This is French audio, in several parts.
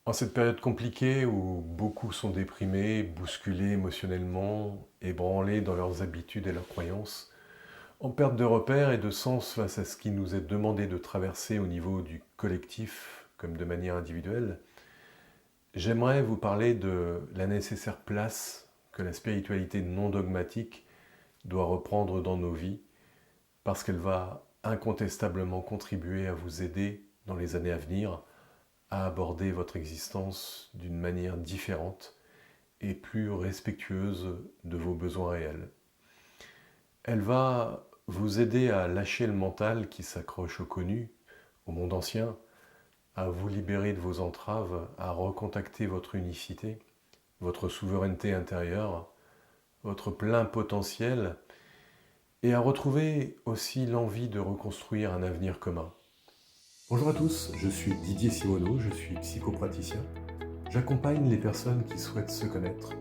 En cette période compliquée où beaucoup sont déprimés, bousculés émotionnellement, ébranlés dans leurs habitudes et leurs croyances, en perte de repères et de sens face à ce qui nous est demandé de traverser au niveau du collectif comme de manière individuelle, j'aimerais vous parler de la nécessaire place que la spiritualité non dogmatique doit reprendre dans nos vies, parce qu'elle va incontestablement contribuer à vous aider dans les années à venir à aborder votre existence d'une manière différente et plus respectueuse de vos besoins réels. Elle va vous aider à lâcher le mental qui s'accroche au connu, au monde ancien, à vous libérer de vos entraves, à recontacter votre unicité, votre souveraineté intérieure, votre plein potentiel, et à retrouver aussi l'envie de reconstruire un avenir commun. Bonjour à tous, je suis Didier Simoneau, je suis psychopraticien. J'accompagne les personnes qui souhaitent se connaître,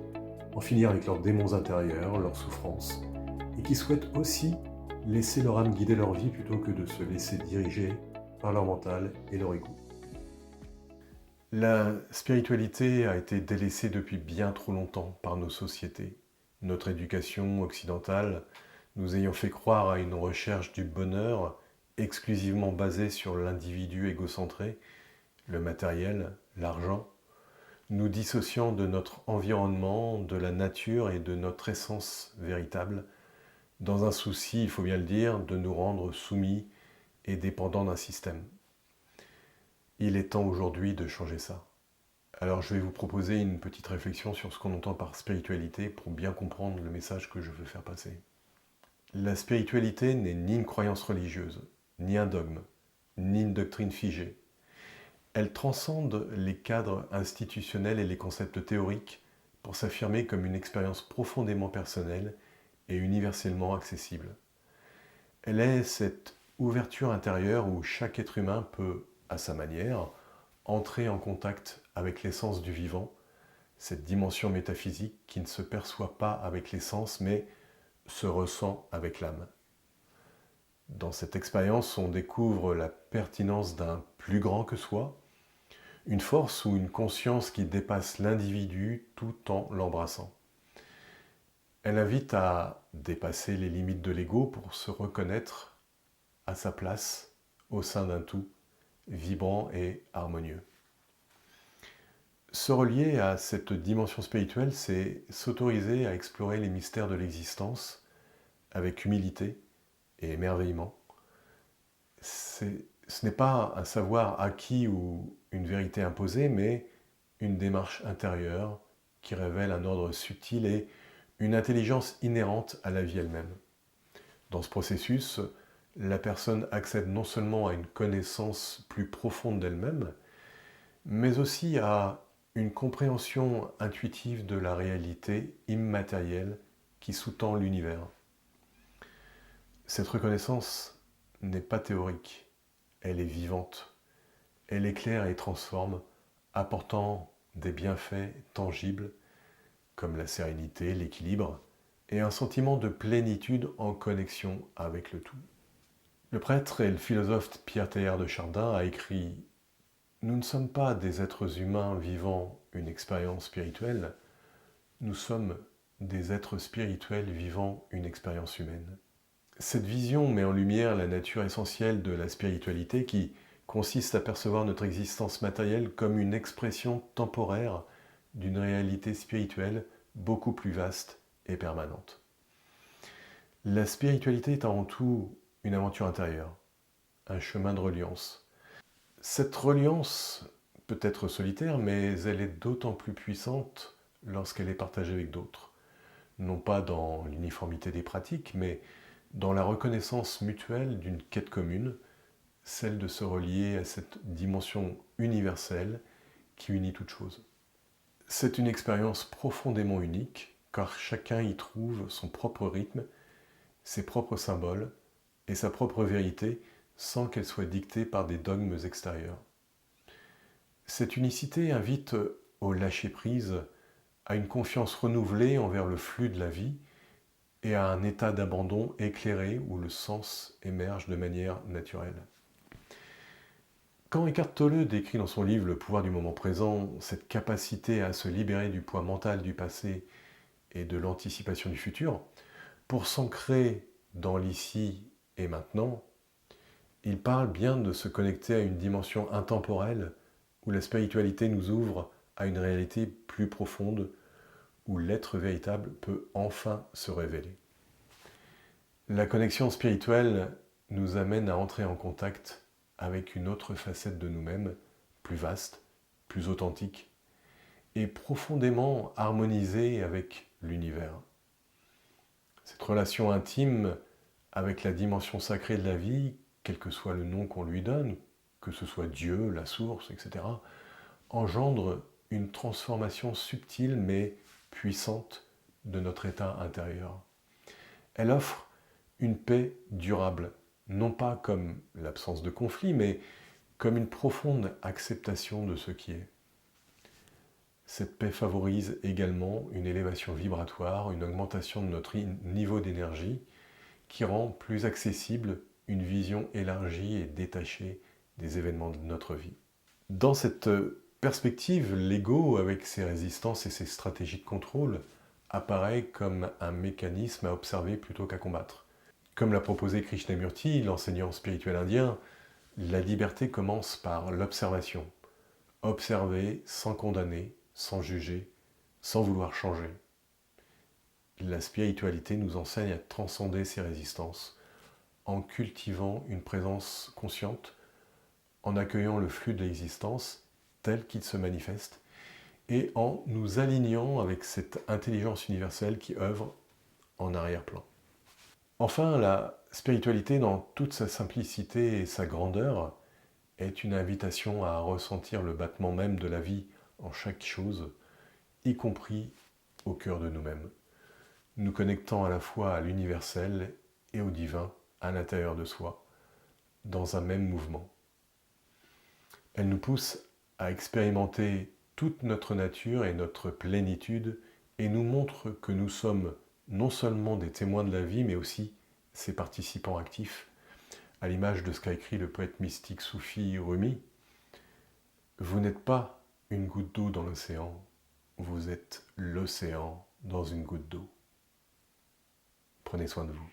en finir avec leurs démons intérieurs, leurs souffrances, et qui souhaitent aussi laisser leur âme guider leur vie plutôt que de se laisser diriger par leur mental et leur ego. La spiritualité a été délaissée depuis bien trop longtemps par nos sociétés. Notre éducation occidentale nous ayant fait croire à une recherche du bonheur exclusivement basée sur l'individu égocentré, le matériel, l'argent, nous dissociant de notre environnement, de la nature et de notre essence véritable, dans un souci, il faut bien le dire, de nous rendre soumis et dépendants d'un système. Il est temps aujourd'hui de changer ça. Alors je vais vous proposer une petite réflexion sur ce qu'on entend par spiritualité pour bien comprendre le message que je veux faire passer. La spiritualité n'est ni une croyance religieuse, ni un dogme, ni une doctrine figée. Elle transcende les cadres institutionnels et les concepts théoriques pour s'affirmer comme une expérience profondément personnelle et universellement accessible. Elle est cette ouverture intérieure où chaque être humain peut, à sa manière, entrer en contact avec l'essence du vivant, cette dimension métaphysique qui ne se perçoit pas avec les sens mais se ressent avec l'âme. Dans cette expérience, on découvre la pertinence d'un plus grand que soi, une force ou une conscience qui dépasse l'individu tout en l'embrassant. Elle invite à dépasser les limites de l'ego pour se reconnaître à sa place au sein d'un tout, vibrant et harmonieux. Se relier à cette dimension spirituelle, c'est s'autoriser à explorer les mystères de l'existence avec humilité et émerveillement. Ce n'est pas un savoir acquis ou une vérité imposée, mais une démarche intérieure qui révèle un ordre subtil et une intelligence inhérente à la vie elle-même. Dans ce processus, la personne accède non seulement à une connaissance plus profonde d'elle-même, mais aussi à une compréhension intuitive de la réalité immatérielle qui sous-tend l'univers. Cette reconnaissance n'est pas théorique, elle est vivante, elle éclaire et transforme, apportant des bienfaits tangibles comme la sérénité, l'équilibre et un sentiment de plénitude en connexion avec le tout. Le prêtre et le philosophe Pierre Teilhard de Chardin a écrit « Nous ne sommes pas des êtres humains vivant une expérience spirituelle, nous sommes des êtres spirituels vivant une expérience humaine. » Cette vision met en lumière la nature essentielle de la spiritualité qui consiste à percevoir notre existence matérielle comme une expression temporaire d'une réalité spirituelle beaucoup plus vaste et permanente. La spiritualité est avant tout une aventure intérieure, un chemin de reliance. Cette reliance peut être solitaire, mais elle est d'autant plus puissante lorsqu'elle est partagée avec d'autres. Non pas dans l'uniformité des pratiques, mais dans la reconnaissance mutuelle d'une quête commune, celle de se relier à cette dimension universelle qui unit toutes choses. C'est une expérience profondément unique, car chacun y trouve son propre rythme, ses propres symboles et sa propre vérité, sans qu'elle soit dictée par des dogmes extérieurs. Cette unicité invite au lâcher-prise, à une confiance renouvelée envers le flux de la vie et à un état d'abandon éclairé où le sens émerge de manière naturelle. Quand Eckhart Tolle décrit dans son livre Le pouvoir du moment présent cette capacité à se libérer du poids mental du passé et de l'anticipation du futur, pour s'ancrer dans l'ici et maintenant, il parle bien de se connecter à une dimension intemporelle où la spiritualité nous ouvre à une réalité plus profonde, où l'être véritable peut enfin se révéler. La connexion spirituelle nous amène à entrer en contact avec une autre facette de nous-mêmes, plus vaste, plus authentique, et profondément harmonisée avec l'univers. Cette relation intime avec la dimension sacrée de la vie, quel que soit le nom qu'on lui donne, que ce soit Dieu, la source, etc., engendre une transformation subtile mais puissante de notre état intérieur. Elle offre une paix durable, non pas comme l'absence de conflit, mais comme une profonde acceptation de ce qui est. Cette paix favorise également une élévation vibratoire, une augmentation de notre niveau d'énergie qui rend plus accessible une vision élargie et détachée des événements de notre vie. Dans cette perspective, l'ego, avec ses résistances et ses stratégies de contrôle, apparaît comme un mécanisme à observer plutôt qu'à combattre. Comme l'a proposé Krishnamurti, l'enseignant spirituel indien, la liberté commence par l'observation. Observer sans condamner, sans juger, sans vouloir changer. La spiritualité nous enseigne à transcender ces résistances en cultivant une présence consciente, en accueillant le flux de l'existence tel qu'il se manifeste et en nous alignant avec cette intelligence universelle qui œuvre en arrière-plan. Enfin, la spiritualité, dans toute sa simplicité et sa grandeur, est une invitation à ressentir le battement même de la vie en chaque chose, y compris au cœur de nous-mêmes, nous connectant à la fois à l'universel et au divin à l'intérieur de soi, dans un même mouvement. Elle nous pousse à expérimenter toute notre nature et notre plénitude et nous montre que nous sommes non seulement des témoins de la vie, mais aussi ses participants actifs, à l'image de ce qu'a écrit le poète mystique soufi Rumi. Vous n'êtes pas une goutte d'eau dans l'océan, vous êtes l'océan dans une goutte d'eau. Prenez soin de vous.